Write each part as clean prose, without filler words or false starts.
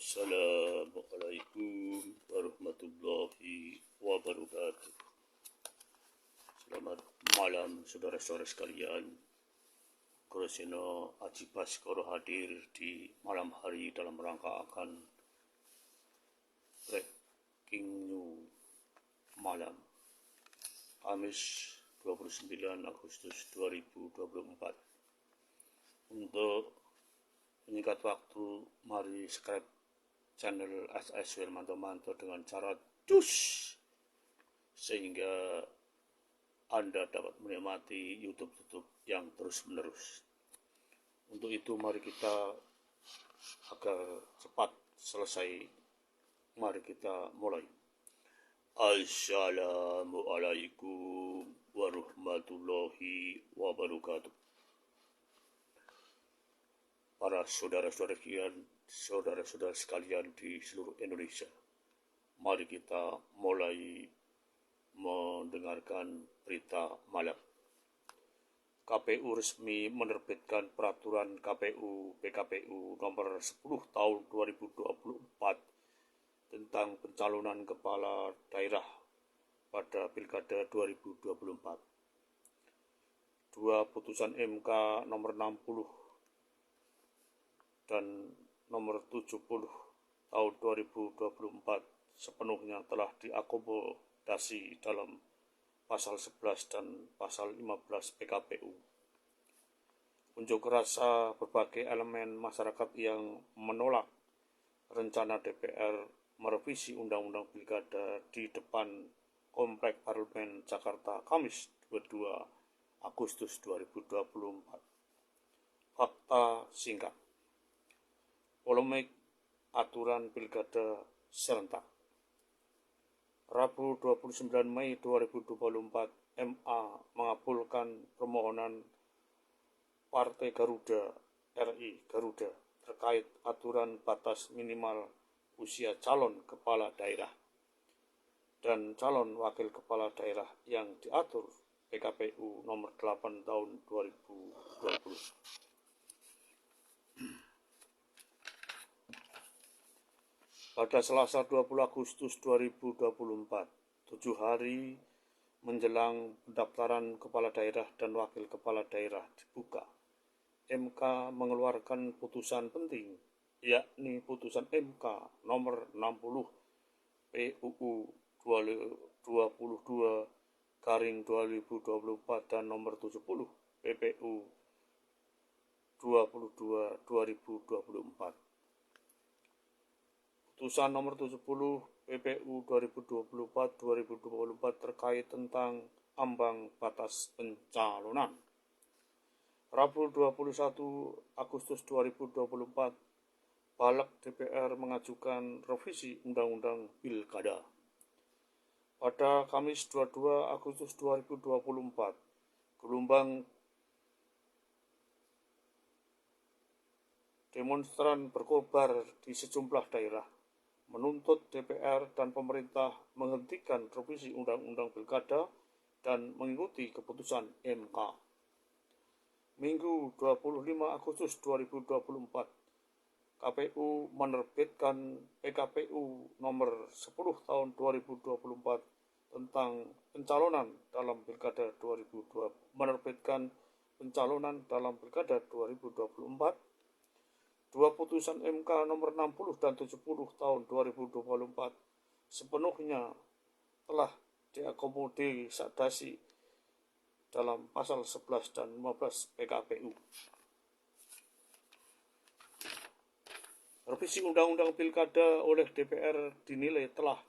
Assalamualaikum warahmatullahi wabarakatuh. Selamat malam saudara-saudara sekalian. Kurasino Aji Baskoro hadir di malam hari dalam rangka akan breaking news malam Kamis 29 Agustus 2024. Untuk menyingkat waktu, mari subscribe channel SS Wirmanto Manto dengan cara dus sehingga Anda dapat menikmati YouTube yang terus-menerus. Untuk itu mari kita agar cepat selesai, mari kita mulai. Assalamualaikum warahmatullahi wabarakatuh. Para saudara-saudara sekalian di seluruh Indonesia, mari kita mulai mendengarkan berita malam. KPU resmi menerbitkan peraturan KPU PKPU nomor 10 tahun 2024 tentang pencalonan kepala daerah pada Pilkada 2024. Dua putusan MK nomor 60 dan nomor 70 tahun 2024 sepenuhnya telah diakomodasi dalam pasal 11 dan pasal 15 PKPU. Unjuk rasa berbagai elemen masyarakat yang menolak rencana DPR merevisi Undang-Undang Pilkada di depan Komplek Parlemen Jakarta Kamis 22 Agustus 2024. Fakta singkat. Polemik aturan pilkada serentak. Rabu 29 Mei 2024, MA mengabulkan permohonan Partai Garuda RI Garuda terkait aturan batas minimal usia calon kepala daerah dan calon wakil kepala daerah yang diatur PKPU nomor 8 tahun 2020. Pada Selasa 20 Agustus 2024, 7 hari menjelang pendaftaran kepala daerah dan wakil kepala daerah dibuka, MK mengeluarkan putusan penting, yakni putusan MK nomor 60 PUU 22/2024 dan nomor 70 PPU 22/2024. Putusan nomor 70 PPU 2024 terkait tentang ambang batas pencalonan. Rabu 21 Agustus 2024, Balik DPR mengajukan revisi Undang-Undang Pilkada. Pada Kamis 22 Agustus 2024, gelombang demonstran berkobar di sejumlah daerah menuntut DPR dan pemerintah menghentikan revisi Undang-Undang Pilkada dan mengikuti keputusan MK. Minggu 25 Agustus 2024, KPU menerbitkan PKPU nomor 10 tahun 2024 tentang pencalonan dalam Pilkada 2024, menerbitkan pencalonan dalam Pilkada 2024. Dua putusan MK nomor 60 dan 70 tahun 2024 sepenuhnya telah diakomodasi dalam pasal 11 dan 15 PKPU. Revisi Undang-Undang Pilkada oleh DPR dinilai telah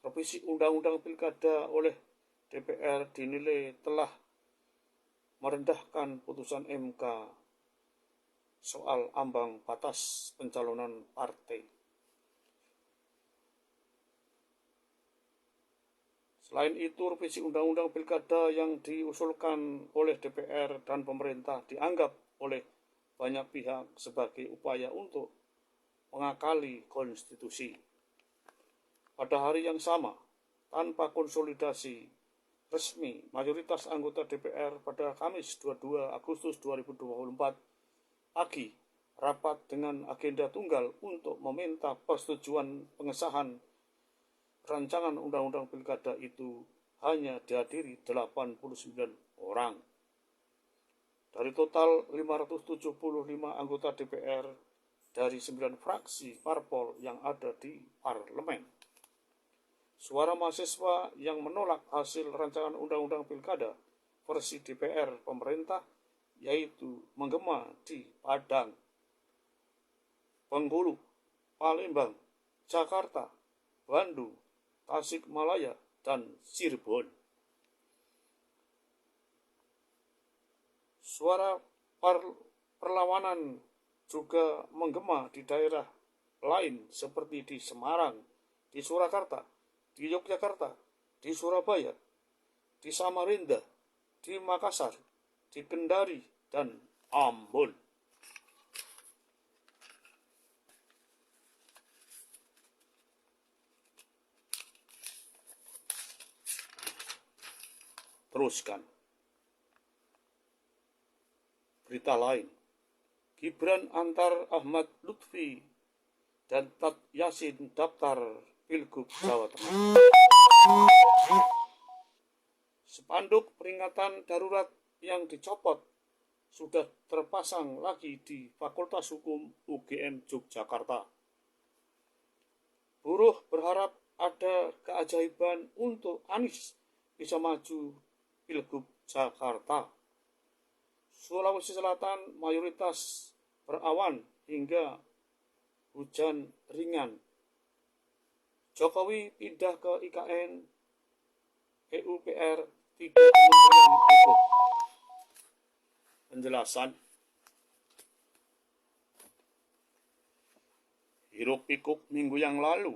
Revisi Undang-Undang Pilkada oleh DPR dinilai telah merendahkan putusan MK soal ambang batas pencalonan partai. Selain itu, revisi Undang-Undang Pilkada yang diusulkan oleh DPR dan pemerintah dianggap oleh banyak pihak sebagai upaya untuk mengakali konstitusi. Pada hari yang sama, tanpa konsolidasi resmi mayoritas anggota DPR pada Kamis 22 Agustus 2024 pagi rapat dengan agenda tunggal untuk meminta persetujuan pengesahan rancangan undang-undang pilkada itu hanya dihadiri 89 orang. Dari total 575 anggota DPR dari 9 fraksi parpol yang ada di parlemen. Suara mahasiswa yang menolak hasil rancangan undang-undang pilkada versi DPR pemerintah yaitu menggema di Padang, Bengkulu, Palembang, Jakarta, Bandung, Tasikmalaya, dan Cirebon. Suara perlawanan juga menggema di daerah lain seperti di Semarang, di Surakarta, di Yogyakarta, di Surabaya, di Samarinda, di Makassar, di Kendari, dan Ambon. Teruskan. Berita lain. Gibran antar Ahmad Lutfi dan Tat Yasin daftar Pilgub Jawa Tengah. Spanduk peringatan darurat yang dicopot sudah terpasang lagi di Fakultas Hukum UGM Yogyakarta. Buruh berharap ada keajaiban untuk Anies bisa maju Pilgub Jakarta. Sulawesi Selatan mayoritas berawan hingga hujan ringan. Jokowi pindah ke IKN, PUPR 3 kementerian ikut. Penjelasan. Hiruk pikuk minggu yang lalu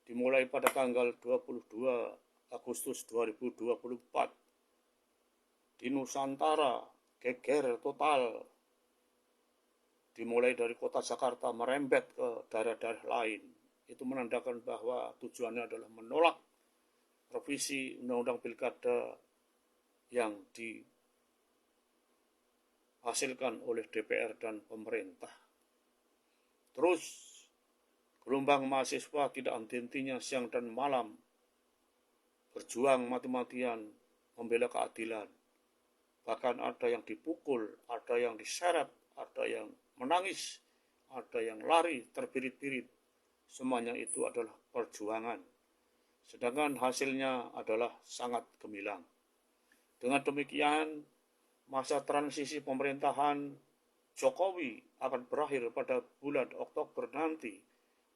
dimulai pada tanggal 22 Agustus 2024 di Nusantara geger total, dimulai dari kota Jakarta merembet ke daerah-daerah lain. Itu menandakan bahwa tujuannya adalah menolak revisi undang-undang pilkada yang dihasilkan oleh DPR dan pemerintah. Terus, gelombang mahasiswa tidak henti-hentinya siang dan malam berjuang mati-matian membela keadilan. Bahkan ada yang dipukul, ada yang diseret, ada yang menangis, ada yang lari terbirit-birit. Semuanya itu adalah perjuangan. Sedangkan hasilnya adalah sangat gemilang. Dengan demikian, masa transisi pemerintahan Jokowi akan berakhir pada bulan Oktober nanti.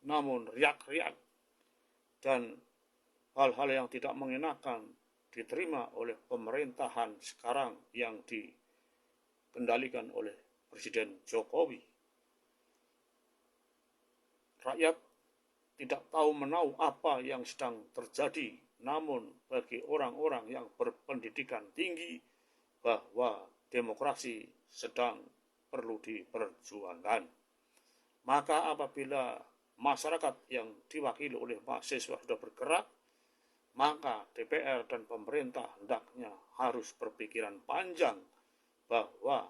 Namun riak-riak dan hal-hal yang tidak mengenakan diterima oleh pemerintahan sekarang yang dikendalikan oleh Presiden Jokowi. Rakyat tidak tahu menahu apa yang sedang terjadi, namun bagi orang-orang yang berpendidikan tinggi bahwa demokrasi sedang perlu diperjuangkan. Maka apabila masyarakat yang diwakili oleh mahasiswa sudah bergerak, maka DPR dan pemerintah hendaknya harus berpikiran panjang bahwa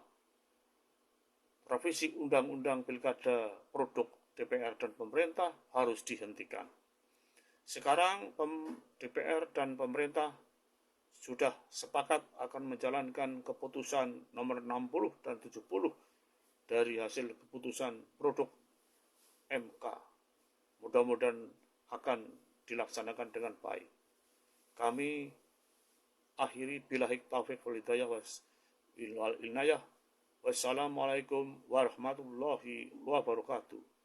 revisi undang-undang pilkada produk DPR dan pemerintah harus dihentikan. Sekarang DPR dan pemerintah sudah sepakat akan menjalankan keputusan nomor 60 dan 70 dari hasil keputusan produk MK. Mudah-mudahan akan dilaksanakan dengan baik. Kami akhiri billahi taufiq wal hidayah wal inayah. Wassalamualaikum warahmatullahi wabarakatuh.